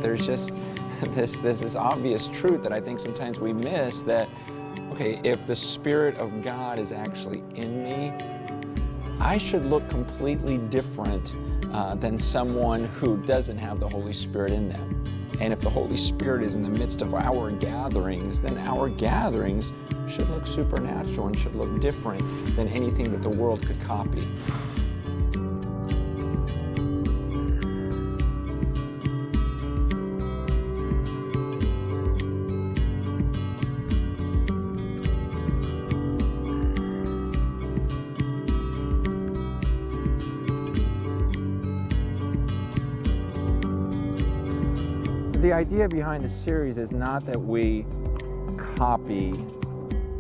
There's just this obvious truth that I think sometimes we miss, that, okay, if the Spirit of God is actually in me, I should look completely different than someone who doesn't have the Holy Spirit in them. And if the Holy Spirit is in the midst of our gatherings, then our gatherings should look supernatural and should look different than anything that the world could copy. The idea behind the series is not that we copy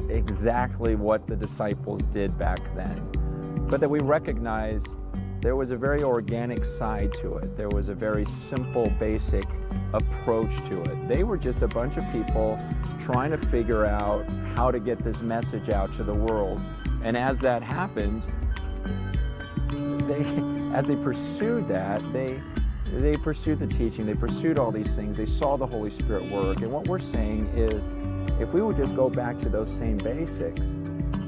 exactly what the disciples did back then, but that we recognize there was a very organic side to it. There was a very simple, basic approach to it. They were just a bunch of people trying to figure out how to get this message out to the world. And as that happened, as they pursued that, they pursued the teaching, they pursued all these things, they saw the Holy Spirit work. And what we're saying is, if we would just go back to those same basics,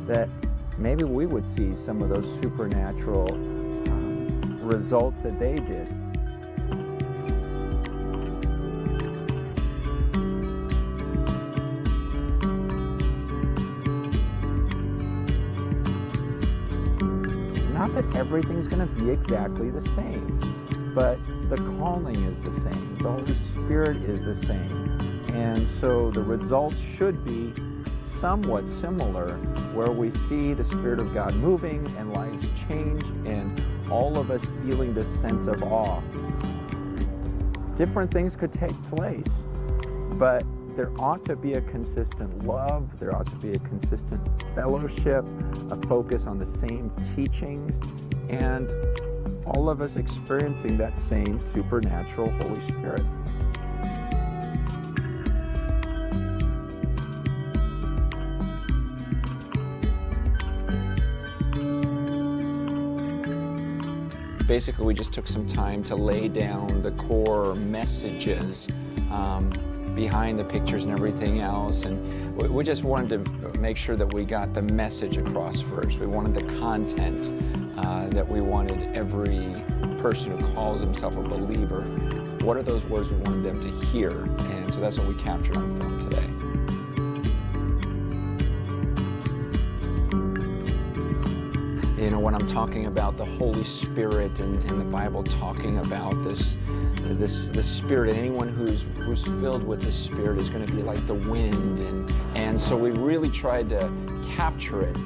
that maybe we would see some of those supernatural results that they did. Not that everything's going to be exactly the same, but the calling is the same. The Holy Spirit is the same. And so the results should be somewhat similar, where we see the Spirit of God moving and lives changed and all of us feeling this sense of awe. Different things could take place, but there ought to be a consistent love, there ought to be a consistent fellowship, a focus on the same teachings, and all of us experiencing that same supernatural Holy Spirit. Basically, we just took some time to lay down the core messages behind the pictures and everything else, and we just wanted to make sure that we got the message across first. We wanted the content that we wanted every person who calls himself a believer. What are those words we wanted them to hear? And so that's what we captured on film today. You know, when I'm talking about the Holy Spirit and the Bible talking about this Spirit, anyone who's filled with the Spirit is going to be like the wind, and so we really tried to capture it